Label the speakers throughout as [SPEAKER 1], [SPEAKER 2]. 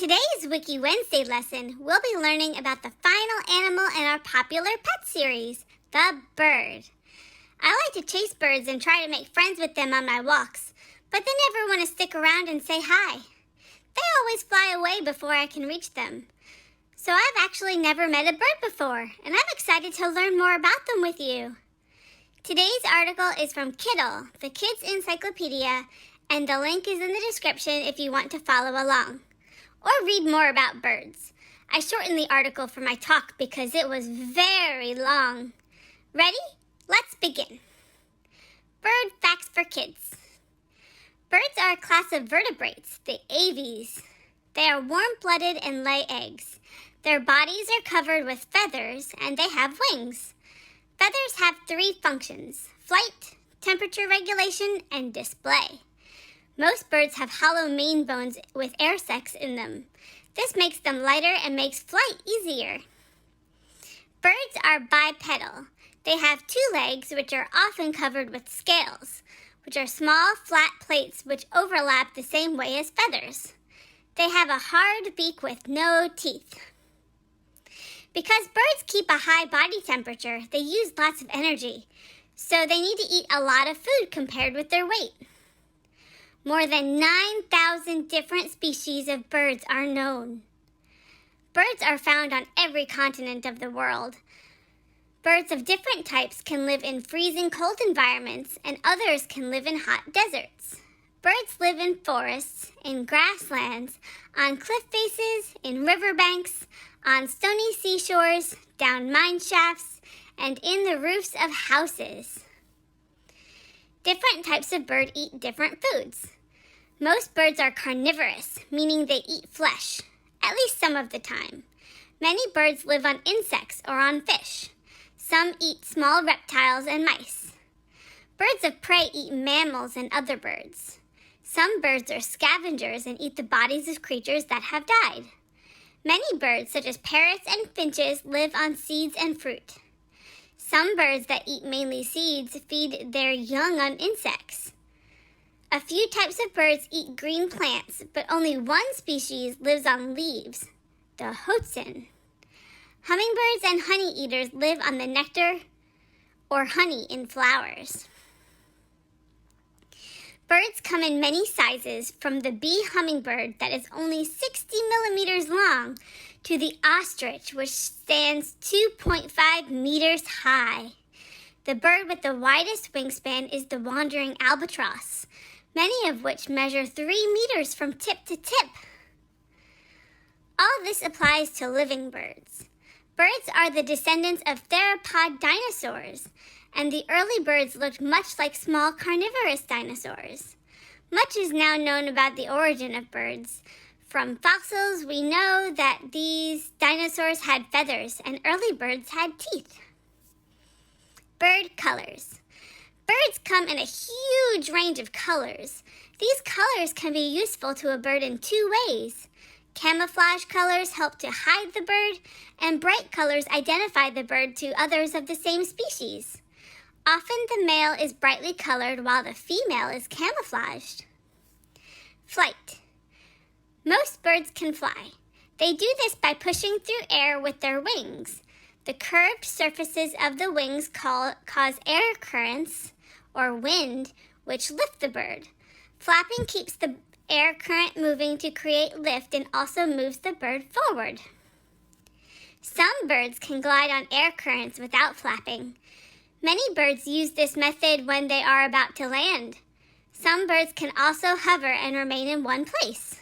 [SPEAKER 1] today's Wiki Wednesday lesson, we'll be learning about the final animal in our popular pet series, the bird. I like to chase birds and try to make friends with them on my walks, but they never want to stick around and say hi. They always fly away before I can reach them. So I've actually never met a bird before, and I'm excited to learn more about them with you. Today's article is from Kittle, the Kids Encyclopedia, and the link is in the description if you want to follow along. Or read more about birds. I shortened the article for my talk because it was very long. Ready? Let's begin. Bird facts for kids. Birds are a class of vertebrates, the aves. They are warm-blooded and lay eggs. Their bodies are covered with feathers and they have wings. Feathers have 3 functions: flight, temperature regulation, and display. Most birds have hollow mane bones with air sacs in them. This makes them lighter and makes flight easier. Birds are bipedal. They have 2 legs which are often covered with scales, which are small, flat plates which overlap the same way as feathers. They have a hard beak with no teeth. Because birds keep a high body temperature, they use lots of energy, so they need to eat a lot of food compared with their weight. More than 9,000 different species of birds are known. Birds are found on every continent of the world. Birds of different types can live in freezing cold environments, and others can live in hot deserts. Birds live in forests, in grasslands, on cliff faces, in riverbanks, on stony seashores, down mine shafts, and in the roofs of houses. Different types of bird eat different foods. Most birds are carnivorous, meaning they eat flesh, at least some of the time. Many birds live on insects or on fish. Some eat small reptiles and mice. Birds of prey eat mammals and other birds. Some birds are scavengers and eat the bodies of creatures that have died. Many birds, such as parrots and finches, live on seeds and fruit. Some birds that eat mainly seeds feed their young on insects. A few types of birds eat green plants, but only one species lives on leaves, the hoatzin. Hummingbirds and honey eaters live on the nectar or honey in flowers. Birds come in many sizes, from the bee hummingbird that is only 60 millimeters long to the ostrich, which stands 2.5 meters high. The bird with the widest wingspan is the wandering albatross, many of which measure 3 meters from tip to tip. All this applies to living birds. Birds are the descendants of theropod dinosaurs, and the early birds looked much like small carnivorous dinosaurs. Much is now known about the origin of birds. From fossils, we know that these dinosaurs had feathers and early birds had teeth. Bird colors. Birds come in a huge range of colors. These colors can be useful to a bird in 2 ways. Camouflage colors help to hide the bird, and bright colors identify the bird to others of the same species. Often the male is brightly colored while the female is camouflaged. Flight. Most birds can fly. They do this by pushing through air with their wings. The curved surfaces of the wings cause air currents, or wind, which lift the bird. Flapping keeps the air current moving to create lift and also moves the bird forward. Some birds can glide on air currents without flapping. Many birds use this method when they are about to land. Some birds can also hover and remain in one place.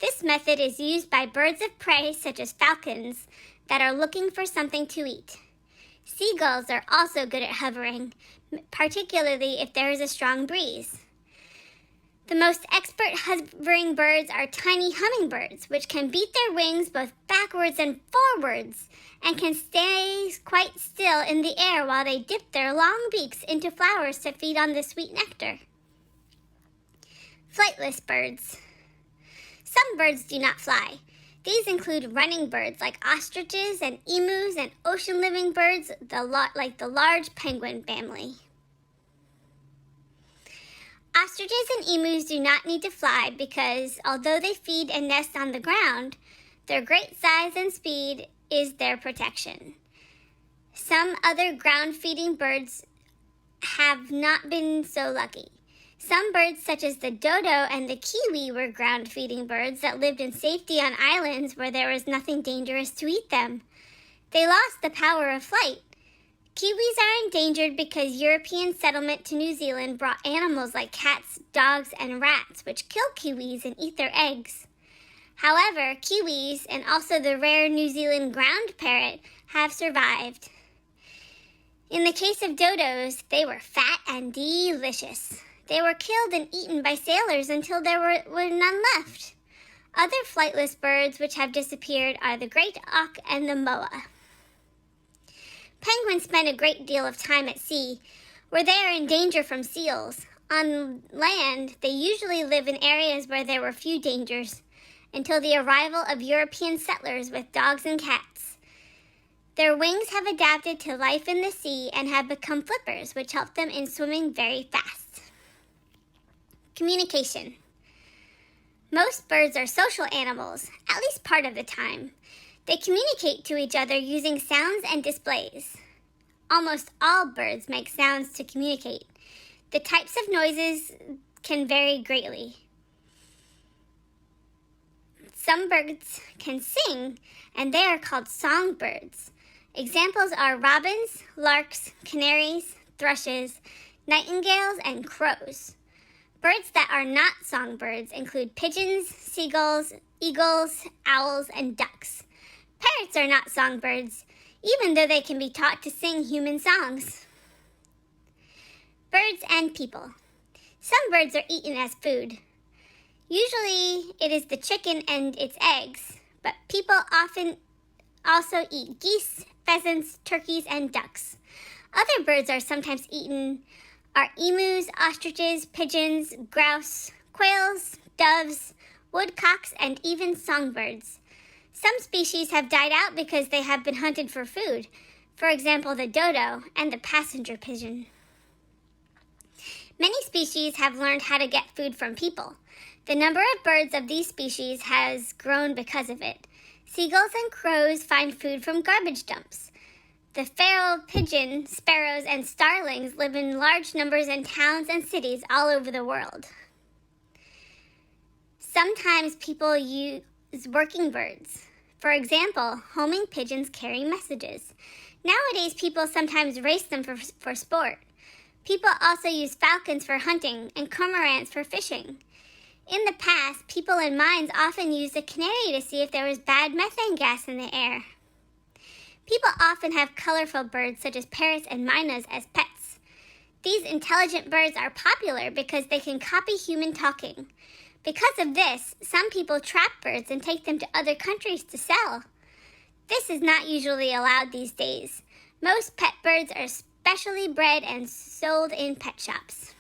[SPEAKER 1] This method is used by birds of prey such as falcons that are looking for something to eat. Seagulls are also good at hovering, particularly if there is a strong breeze. The most expert hovering birds are tiny hummingbirds, which can beat their wings both backwards and forwards and can stay quite still in the air while they dip their long beaks into flowers to feed on the sweet nectar. Flightless birds. Some birds do not fly. These include running birds like ostriches and emus and ocean-living birds like the large penguin family. Ostriches and emus do not need to fly because although they feed and nest on the ground, their great size and speed is their protection. Some other ground-feeding birds have not been so lucky. Some birds, such as the dodo and the kiwi, were ground-feeding birds that lived in safety on islands where there was nothing dangerous to eat them. They lost the power of flight. Kiwis are endangered because European settlement to New Zealand brought animals like cats, dogs, and rats, which kill kiwis and eat their eggs. However, kiwis, and also the rare New Zealand ground parrot, have survived. In the case of dodos, they were fat and delicious. They were killed and eaten by sailors until there were none left. Other flightless birds which have disappeared are the great auk and the moa. Penguins spend a great deal of time at sea, where they are in danger from seals. On land, they usually live in areas where there were few dangers, until the arrival of European settlers with dogs and cats. Their wings have adapted to life in the sea and have become flippers, which help them in swimming very fast. Communication. Most birds are social animals, at least part of the time. They communicate to each other using sounds and displays. Almost all birds make sounds to communicate. The types of noises can vary greatly. Some birds can sing, and they are called songbirds. Examples are robins, larks, canaries, thrushes, nightingales, and crows. Birds that are not songbirds include pigeons, seagulls, eagles, owls, and ducks. Parrots are not songbirds, even though they can be taught to sing human songs. Birds and people. Some birds are eaten as food. Usually it is the chicken and its eggs, but people often also eat geese, pheasants, turkeys, and ducks. Other birds are sometimes eaten are emus, ostriches, pigeons, grouse, quails, doves, woodcocks, and even songbirds. Some species have died out because they have been hunted for food, for example the dodo and the passenger pigeon. Many species have learned how to get food from people. The number of birds of these species has grown because of it. Seagulls and crows find food from garbage dumps. The feral pigeon, sparrows, and starlings live in large numbers in towns and cities all over the world. Sometimes people use working birds. For example, homing pigeons carry messages. Nowadays, people sometimes race them for sport. People also use falcons for hunting and cormorants for fishing. In the past, people in mines often used a canary to see if there was bad methane gas in the air. People often have colorful birds such as parrots and mynas as pets. These intelligent birds are popular because they can copy human talking. Because of this, some people trap birds and take them to other countries to sell. This is not usually allowed these days. Most pet birds are specially bred and sold in pet shops.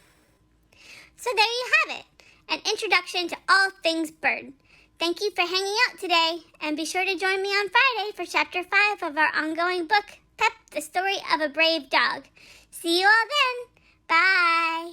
[SPEAKER 1] So there you have it, an introduction to all things bird. Thank you for hanging out today, and be sure to join me on Friday for Chapter 5 of our ongoing book, Pep, the Story of a Brave Dog. See you all then. Bye.